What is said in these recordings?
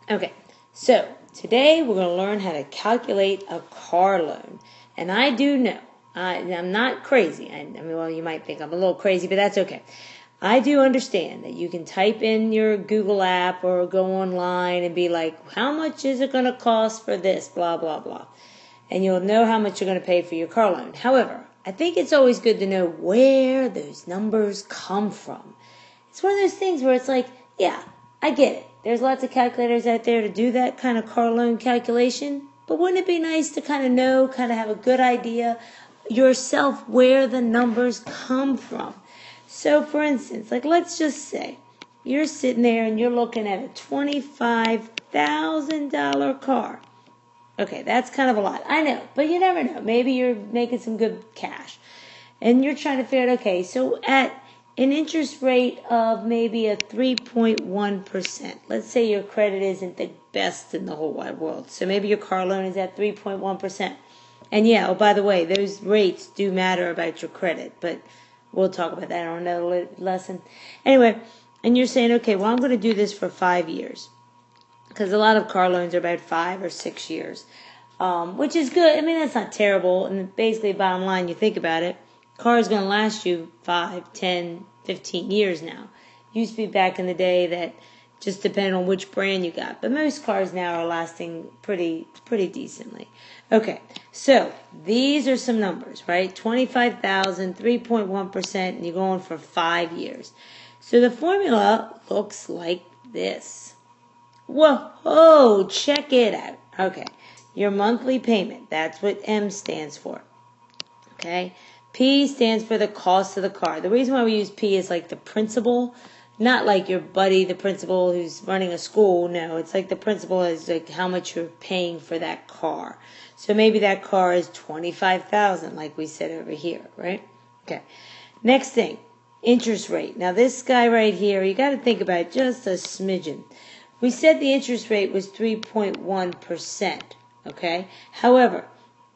Okay, so today we're going to learn how to calculate a car loan. And I do know, I'm not crazy. I mean, well, you might think I'm a little crazy, but that's okay. I do understand that you can type in your Google app or go online and be like, how much is it going to cost for this, blah, blah, blah. And you'll know how much you're going to pay for your car loan. However, I think it's always good to know where those numbers come from. It's one of those things where it's like, yeah, I get it. There's lots of calculators out there to do that kind of car loan calculation. But wouldn't it be nice to kind of know, kind of have a good idea yourself where the numbers come from? So, for instance, like let's just say you're sitting there and you're looking at a $25,000 car. Okay, that's kind of a lot. I know, but you never know. Maybe you're making some good cash. And you're trying to figure out, okay, so at an interest rate of maybe a 3.1%. Let's say your credit isn't the best in the whole wide world. So maybe your car loan is at 3.1%. And yeah, oh, by the way, those rates do matter about your credit, but we'll talk about that on another lesson. Anyway, and you're saying, okay, well, I'm going to do this for 5 years. Because a lot of car loans are about 5 or 6 years, which is good. I mean, that's not terrible. And basically, bottom line, you think about it, car is going to last you 5, 10, 15 years now. Used to be back in the day that just depended on which brand you got. But most cars now are lasting pretty decently. Okay, so these are some numbers, right? 25,000, 3.1%, and you're going for 5 years. So the formula looks like this. Whoa, check it out. Okay, your monthly payment, that's what M stands for. Okay, P stands for the cost of the car. The reason why we use P is like the principal, not like your buddy, the principal who's running a school. No, it's like the principal is like how much you're paying for that car. So maybe that car is $25,000, like we said over here, right? Okay, next thing, interest rate. Now this guy right here, you got to think about just a smidgen. We said the interest rate was 3.1%, okay? However,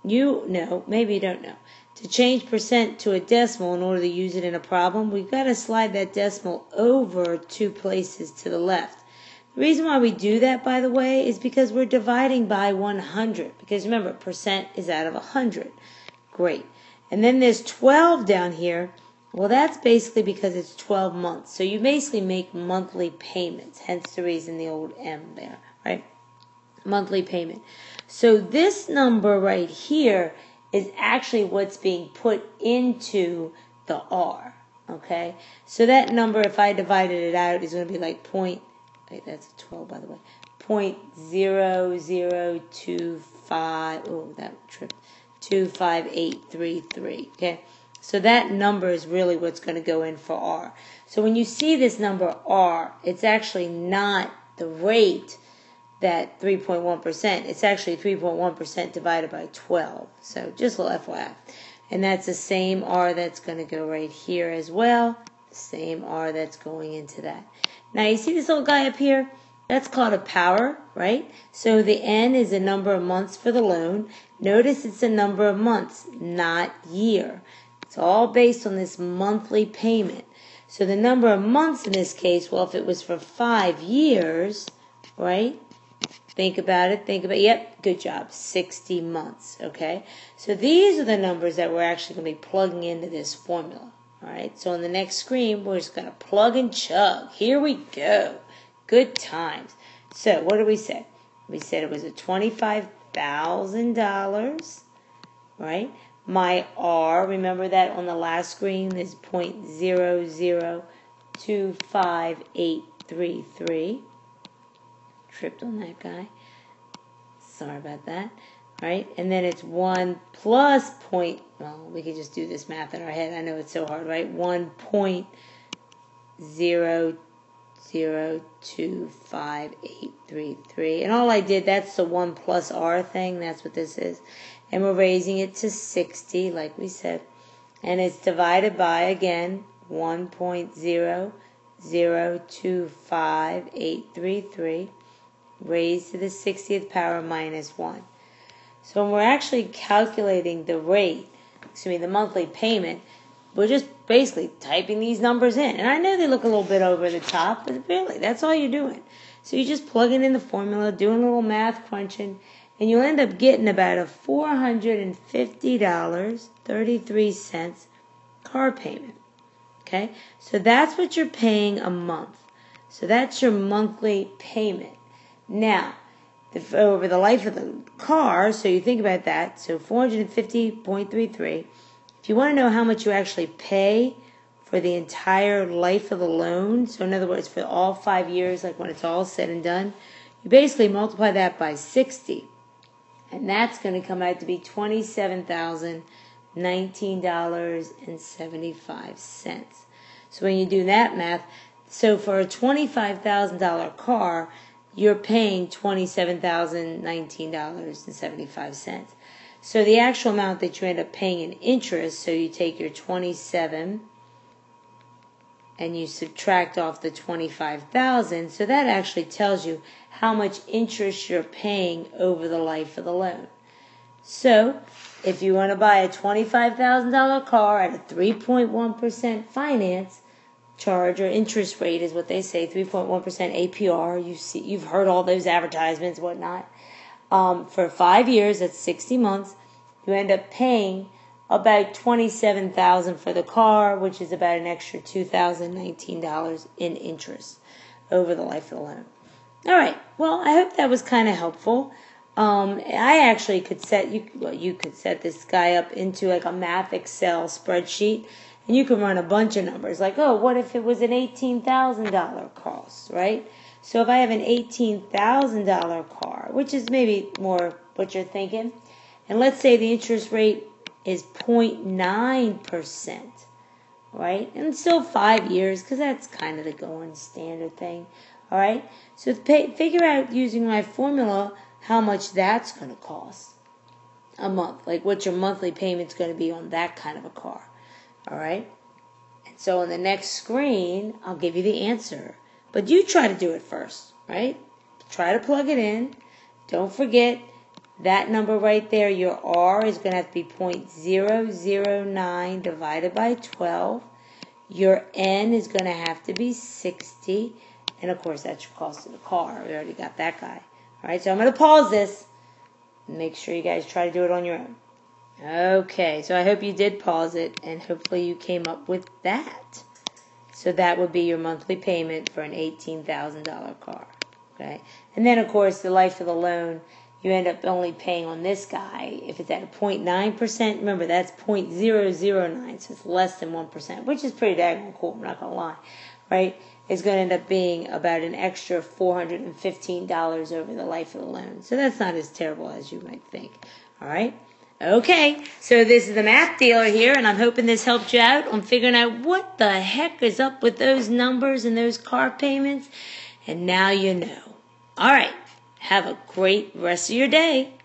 you know, maybe you don't know, to change percent to a decimal in order to use it in a problem, we've got to slide that decimal over 2 places to the left. The reason why we do that, by the way, is because we're dividing by 100. Because remember, percent is out of 100. Great. And then there's 12 down here. Well, that's basically because it's 12 months. So you basically make monthly payments, hence the reason the old M there, right? Monthly payment. So this number right here is actually what's being put into the R, okay? So that number, if I divided it out, is going to be like that's a 12, by the way, 0.0025, oh, that tripped, 25833, okay? So that number is really what's going to go in for R. So when you see this number R, it's actually not the rate that 3.1%. It's actually 3.1% divided by 12. So just a little FYI. And that's the same R that's going to go right here as well. The same R that's going into that. Now you see this little guy up here? That's called a power, right? So the N is a number of months for the loan. Notice it's a number of months, not year. It's all based on this monthly payment. So the number of months in this case, well, if it was for 5 years, right? Think about it. Yep, good job. 60 months, okay? So these are the numbers that we're actually going to be plugging into this formula, all right? So on the next screen, we're just going to plug and chug. Here we go. Good times. So what did we say? We said it was a $25,000, right? My R, remember that on the last screen, is 0.0025833. Tripped on that guy. Sorry about that. All right, and then it's 1 plus point, well, we could just do this math in our head. I know it's so hard, right? 1.0025833. And all I did, that's the 1 plus R thing. That's what this is. And we're raising it to 60, like we said. And it's divided by, again, 1.0025833, raised to the 60th power minus 1. So when we're actually calculating the rate, the monthly payment, we're just basically typing these numbers in. And I know they look a little bit over the top, but really, that's all you're doing. So you're just plugging in the formula, doing a little math crunching, and you'll end up getting about a $450.33 car payment. Okay? So that's what you're paying a month. So that's your monthly payment. Now, over the life of the car, so you think about that, so 450.33. If you want to know how much you actually pay for the entire life of the loan, so in other words, for all 5 years, like when it's all said and done, you basically multiply that by 60. And that's going to come out to be $27,019.75. So when you do that math, so for a $25,000 car, you're paying $27,019.75. So the actual amount that you end up paying in interest, so you take your 27 and you subtract off the 25,000, so that actually tells you how much interest you're paying over the life of the loan. So if you want to buy a $25,000 car at a 3.1% finance charge, or interest rate is what they say, 3.1% APR. You've heard all those advertisements, whatnot. For 5 years, that's 60 months, you end up paying about $27,000 for the car, which is about an extra $2,019 in interest over the life of the loan. All right. Well, I hope that was kind of helpful. I actually could you could set this guy up into like a math Excel spreadsheet. And you can run a bunch of numbers, like, oh, what if it was an $18,000 cost, right? So if I have an $18,000 car, which is maybe more what you're thinking, and let's say the interest rate is 0.9%, right? And still 5 years, because that's kind of the going standard thing, all right? So figure out, using my formula, how much that's going to cost a month, like what your monthly payment's going to be on that kind of a car. All right? And so on the next screen, I'll give you the answer. But you try to do it first, right? Try to plug it in. Don't forget that number right there, your R is going to have to be 0.009 divided by 12. Your N is going to have to be 60. And, of course, that's your cost of the car. We already got that guy. All right, so I'm going to pause this. Make sure you guys try to do it on your own. Okay, so I hope you did pause it, and hopefully you came up with that. So that would be your monthly payment for an $18,000 car. Okay, and then of course the life of the loan, you end up only paying on this guy if it's at a 0.9%. Remember, that's 0.009, so it's less than 1%, which is pretty daggone cool. I'm not gonna lie, right? It's going to end up being about an extra $415 over the life of the loan. So that's not as terrible as you might think. All right. Okay, so this is the math dealer here, and I'm hoping this helped you out on figuring out what the heck is up with those numbers and those car payments. And now you know. All right, have a great rest of your day.